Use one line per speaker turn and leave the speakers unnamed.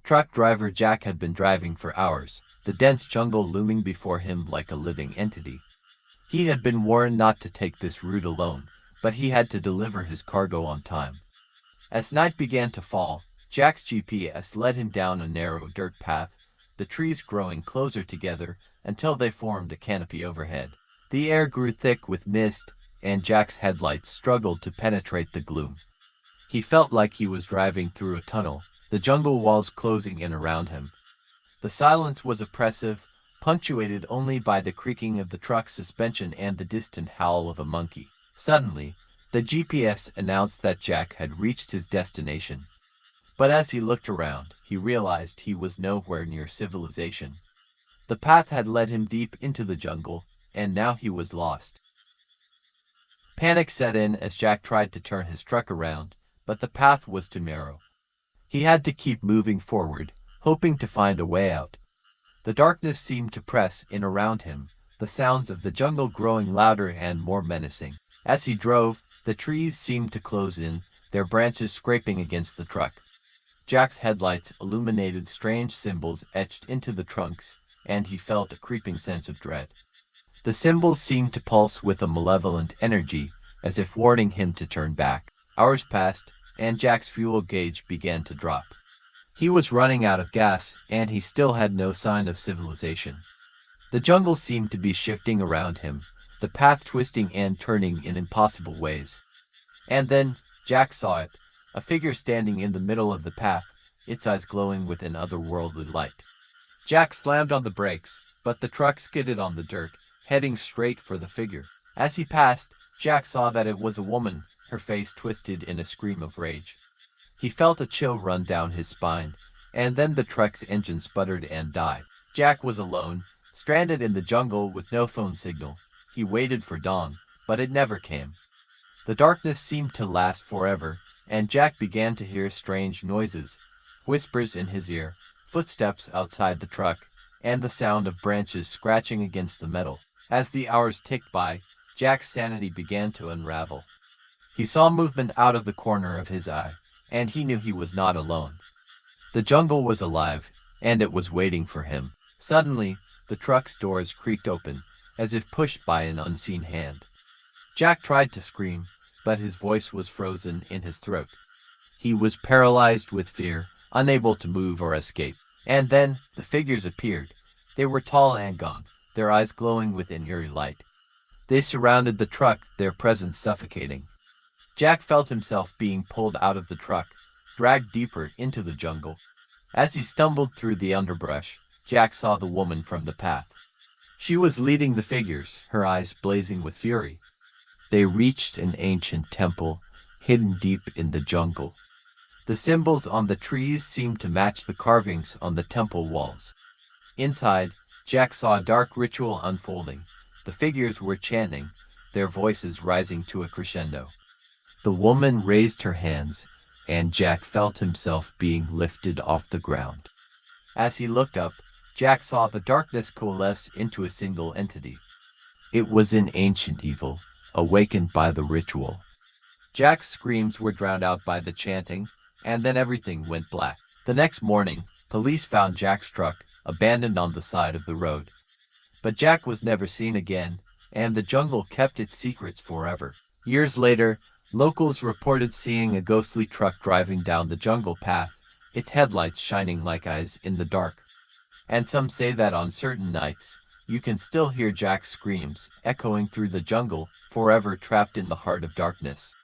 Truck driver Jack had been driving for hours, the dense jungle looming before him like a living entity. He had been warned not to take this route alone, but he had to deliver his cargo on time. As night began to fall, Jack's GPS led him down a narrow dirt path, the trees growing closer together until they formed a canopy overhead. The air grew thick with mist, and Jack's headlights struggled to penetrate the gloom. He felt like he was driving through a tunnel, the jungle walls closing in around him. The silence was oppressive, punctuated only by the creaking of the truck's suspension and the distant howl of a monkey. Suddenly, the GPS announced that Jack had reached his destination. But as he looked around, he realized he was nowhere near civilization. The path had led him deep into the jungle, and now he was lost. Panic set in as Jack tried to turn his truck around, but the path was too narrow. He had to keep moving forward, hoping to find a way out. The darkness seemed to press in around him, the sounds of the jungle growing louder and more menacing. As he drove, the trees seemed to close in, their branches scraping against the truck. Jack's headlights illuminated strange symbols etched into the trunks, and he felt a creeping sense of dread. The symbols seemed to pulse with a malevolent energy, as if warning him to turn back. Hours passed, and Jack's fuel gauge began to drop. He was running out of gas, and he still had no sign of civilization. The jungle seemed to be shifting around him, the path twisting and turning in impossible ways. And then, Jack saw it, a figure standing in the middle of the path, its eyes glowing with an otherworldly light. Jack slammed on the brakes, but the truck skidded on the dirt, heading straight for the figure. As he passed, Jack saw that it was a woman, her face twisted in a scream of rage. He felt a chill run down his spine, and then the truck's engine sputtered and died. Jack was alone, stranded in the jungle with no phone signal. He waited for dawn, but it never came. The darkness seemed to last forever, and Jack began to hear strange noises, whispers in his ear, footsteps outside the truck, and the sound of branches scratching against the metal. As the hours ticked by, Jack's sanity began to unravel. He saw movement out of the corner of his eye, and he knew he was not alone. The jungle was alive, and it was waiting for him. Suddenly, the truck's doors creaked open, as if pushed by an unseen hand. Jack tried to scream, but his voice was frozen in his throat. He was paralyzed with fear, unable to move or escape. And then, the figures appeared. They were tall and gaunt, their eyes glowing with an eerie light. They surrounded the truck, their presence suffocating. Jack felt himself being pulled out of the truck, dragged deeper into the jungle. As he stumbled through the underbrush, Jack saw the woman from the path. She was leading the figures, her eyes blazing with fury. They reached an ancient temple, hidden deep in the jungle. The symbols on the trees seemed to match the carvings on the temple walls. Inside, Jack saw a dark ritual unfolding. The figures were chanting, their voices rising to a crescendo. The woman raised her hands, and Jack felt himself being lifted off the ground. As he looked up, Jack saw the darkness coalesce into a single entity. It was an ancient evil, awakened by the ritual. Jack's screams were drowned out by the chanting, and then everything went black. The next morning, police found Jack's truck, abandoned on the side of the road. But Jack was never seen again, and the jungle kept its secrets forever. Years later, locals reported seeing a ghostly truck driving down the jungle path, its headlights shining like eyes in the dark. And some say that on certain nights, you can still hear Jack's screams echoing through the jungle, forever trapped in the heart of darkness.